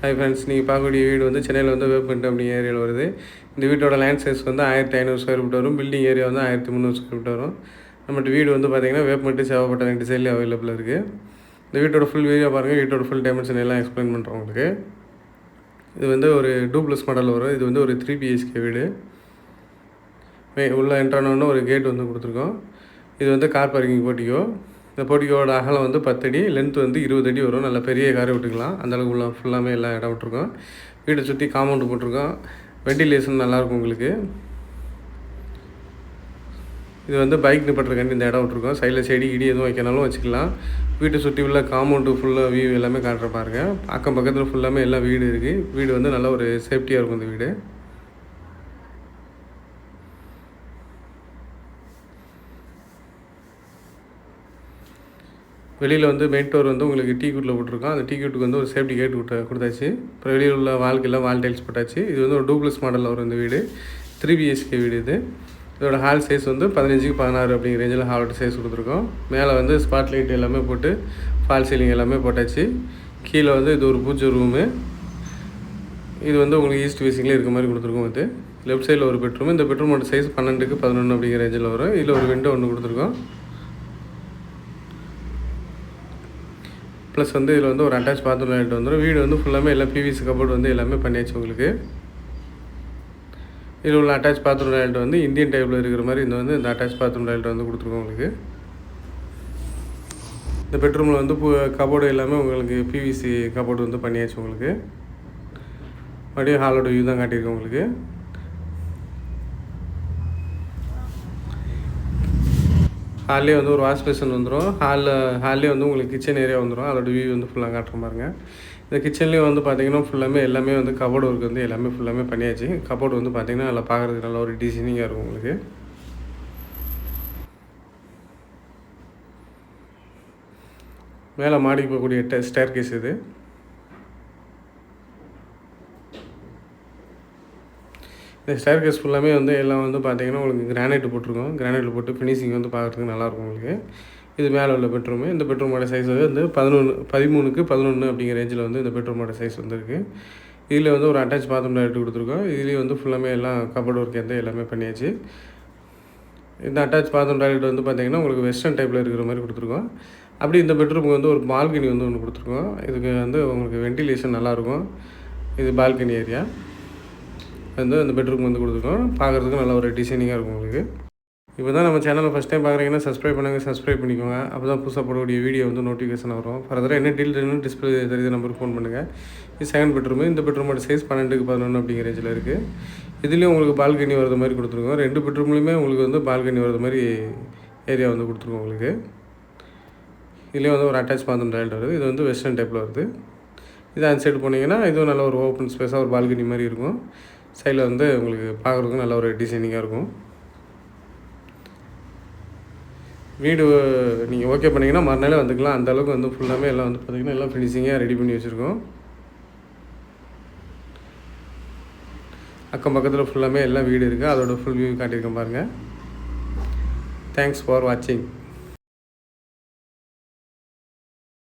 Hi friends, நீங்கள் பார்க்கக்கூடிய வீடு வந்து சென்னையில் வந்து வேப்பம்பட்டு அப்படிங்கிற ஏரியாவில் வருது. இந்த வீட்டோட லேண்ட் சைஸ் வந்து 1500 ஸ்கொயர் ஃபீட் வரும். பில்டிங் ஏரியா வந்து 1300 ஸ்கொயர் ஃபீட் வரும். நம்மகிட்ட வீடு வந்து பார்த்திங்கன்னா வேப்பம்பட்டு, சேவப்பட்டை 2 சைட்லேயும் அவைலபிள் இருக்குது. இந்த வீட்டோட ஃபுல் வீடியோ பாருங்கள். வீட்டோட ஃபுல் டைமென்ஷன் எல்லாம் எக்ஸ்பிளைன் பண்ணுறோம் உங்களுக்கு. இது வந்து ஒரு டூப்ளஸ் மாடல் வரும். இது வந்து ஒரு 3 BHK வீடு. உள்ளே என்ட்ரானோன்னு ஒரு கேட் வந்து கொடுத்துருக்கோம். இது வந்து கார் பார்க்கிங் போர்ட்டிகோ. இந்த போர்ட்டிகோட அகலம் வந்து 10 அடி, லென்த் வந்து 20 அடி வரும். நல்ல பெரிய காரை விட்டுக்கலாம். அந்தளவுக்கு உள்ள ஃபுல்லாமே எல்லாம் இடம் விட்டுருக்கோம். வீட்டை சுற்றி காம்பவுண்டு போட்டிருக்கோம். வெண்டிலேஷன் நல்லாயிருக்கும் உங்களுக்கு. இது வந்து பைக் நிப்பாட்டுறதுக்காண்டி இந்த இடம் விட்டுருக்கோம். சைடில் செடி கிடி எதுவும் வைக்கனாலும் வச்சுக்கலாம். வீட்டை சுற்றி உள்ள காம்பவுண்டு ஃபுல்லாக வியூ எல்லாமே காட்டுற பாருங்க. அக்கம் பக்கத்தில் ஃபுல்லாமே எல்லாம் வீடு இருக்குது. வீடு வந்து நல்ல ஒரு சேஃப்டியாக இருக்கும் இந்த வீடு. வெளியில் வந்து மெயின் டோர் வந்து உங்களுக்கு டீ குட்டில் போட்டிருக்கோம். அந்த டீ குட்டுக்கு வந்து ஒரு சேஃப்டி கேட் கொடுத்தாச்சு. அப்புறம் வெளியில் உள்ள வால்க்கெல்லாம் வால் டைல்ஸ் போட்டாச்சு. இது வந்து ஒரு டூப்ளஸ் மாடலில் வரும் இந்த வீடு. 3 BHK வீடு இது. இதோட ஹால் சைஸ் வந்து 15க்கு 16 அப்படிங்கிற ரேஞ்சில் ஹாலோட சைஸ் கொடுத்துருக்கோம். மேலே வந்து ஸ்பாட் லைட் எல்லாமே போட்டு ஃபால் சீலிங் எல்லாமே போட்டாச்சு. கீழே வந்து இது ஒரு பூஜை ரூமு. இது வந்து உங்களுக்கு ஈஸ்ட் ஃபேஸிங்கில் இருக்க மாதிரி கொடுத்துருக்கோம். இது லெஃப்ட் சைடில் ஒரு பெட்ரூம். இந்த பெட்ரூமோட சைஸ் 12க்கு 11 அப்படிங்கிற ரேஞ்சில் வரும். இதில் ஒரு விண்டோ ஒன்று கொடுத்துருக்கோம். ப்ளஸ் வந்து இதில் வந்து ஒரு அட்டாச் பாத்ரூம் லைட் வந்துடும். வீடு வந்து ஃபுல்லாமே எல்லாம் PVC கபோர்டு வந்து எல்லாமே பண்ணியாச்சு உங்களுக்கு. இதில் உள்ள அட்டாச் பாத்ரூம் லைட் வந்து இந்தியன் டைப்பில் இருக்கிற மாதிரி இந்த அட்டாச் பாத்ரூம் லைட் வந்து கொடுத்துருக்கோம் உங்களுக்கு. இந்த பெட்ரூமில் வந்து கபோர்டு எல்லாமே உங்களுக்கு PVC கபோர்டு வந்து பண்ணியாச்சு உங்களுக்கு. மறுபடியும் ஹாலோட வியூ தான் காட்டியிருக்கோம் உங்களுக்கு. ஹால்லே வந்து ஒரு வாஷ் பேஷன் வந்துடும். ஹால்லே வந்து உங்களுக்கு கிச்சன் ஏரியா வந்துடும். அதோட வியூ வந்து ஃபுல்லாக காட்டுற பாருங்க. இந்த கிச்சன்லேயும் வந்து பார்த்திங்கன்னா ஃபுல்லாமே எல்லாமே வந்து கபோர்டு ஒர்க் வந்து எல்லாமே ஃபுல்லாமே பண்ணியாச்சு. கபோர்டு வந்து பார்த்திங்கன்னா நல்லா பார்க்குறதுக்கு நல்ல ஒரு டிசைனிங்காக இருக்கும் உங்களுக்கு. மேலே மாடிக்கு போகக்கூடிய ஸ்டேர் கேஸ் இது. இந்த ஸ்டேர் கேஸ் ஃபுல்லாமே வந்து எல்லாம் வந்து பார்த்திங்கன்னா உங்களுக்கு கிரானைட் போட்டிருக்கோம். கிரானைட்டில் போட்டு ஃபினிஷிங் வந்து பார்க்குறதுக்கு நல்லாயிருக்கும் உங்களுக்கு. இது மேலே உள்ள பெட்ரூமு. இந்த பெட்ரூமோட சைஸ் வந்து 13க்கு 11 அப்படிங்கிற ரேஞ்சில் வந்து இந்த பெட்ரூமோட சைஸ் வந்துருக்கு. இதில் வந்து ஒரு அட்டாச் பாத்ரூம் லைட் கொடுத்துருக்கோம். இதுலேயும் வந்து ஃபுல்லாமே எல்லாம் கபோர்டு ஒர்க் வந்து எல்லாமே பண்ணியாச்சு. இந்த அட்டாச் பாத்ரூம் டாய்லெட் வந்து பார்த்திங்கன்னா உங்களுக்கு வெஸ்டர்ன் டைப்பில் இருக்கிற மாதிரி கொடுத்துருக்கோம். அப்படி இந்த பெட்ரூமுக்கு வந்து ஒரு பால்கனி வந்து ஒன்று கொடுத்துருக்கோம். இதுக்கு வந்து உங்களுக்கு வெண்டிலேஷன் நல்லாயிருக்கும். இது பால்கனி ஏரியா வந்து அந்த பெட்ரூம் வந்து கொடுத்துருக்கோம். பார்க்குறதுக்கு நல்ல ஒரு டிசைனிங்காக இருக்கும் உங்களுக்கு. இப்போ தான் நம்ம சேனலை ஃபஸ்ட் டைம் பார்க்குறீங்கன்னா சப்ஸ்கிரைப் பண்ணிக்கோங்க. அப்போ தான் புதுசாக போடக்கூடிய வீடியோ வந்து நோட்டிஃபிகேஷன் வரும். ஃபர்தராக என்ன டீட்டெயில் டிஸ்பிளே தெரிஞ்ச நம்பருக்கு ஃபோன் பண்ணுங்கள். இது செகண்ட் பெட்ரூமு. இந்த பெட்ரூமோட சைஸ் 12க்கு 11 அப்படிங்கிற ரேஞ்சில் இருக்குது. இதுலேயும் உங்களுக்கு பால்கனி வரது மாதிரி கொடுத்துருக்கோம். 2 பெட்ரூம்லேயுமே உங்களுக்கு வந்து பால்கனி வரது மாதிரி ஏரியா வந்து கொடுத்துருக்கோம் உங்களுக்கு. இதுலேயும் வந்து ஒரு அட்டாச் பாத்ரூம் டாய்லெட் வருது. இது வந்து வெஸ்டர்ன் டைப்பில் வருது. இது அந்த சைடு போனீங்கன்னா இதுவும் நல்ல ஒரு ஓப்பன் ஸ்பேஸாக ஒரு பால்கனி மாதிரி இருக்கும். சைடில் வந்து உங்களுக்கு பார்க்குறதுக்கும் நல்ல ஒரு டிசைனிங்காக இருக்கும். வீடு நீங்கள் ஓகே பண்ணிங்கன்னா மறுநாளே வந்துக்கலாம். அந்தளவுக்கு வந்து ஃபுல்லாமே எல்லாம் வந்து பார்த்திங்கன்னா எல்லாம் ஃபினிஷிங்காக ரெடி பண்ணி வச்சுருக்கோம். அக்கம் பக்கத்தில் ஃபுல்லாமே எல்லாம் வீடு இருக்குது. அதோட ஃபுல் வியூ காட்டியிருக்கேன் பாருங்கள். தேங்க்ஸ் ஃபார் வாட்சிங்.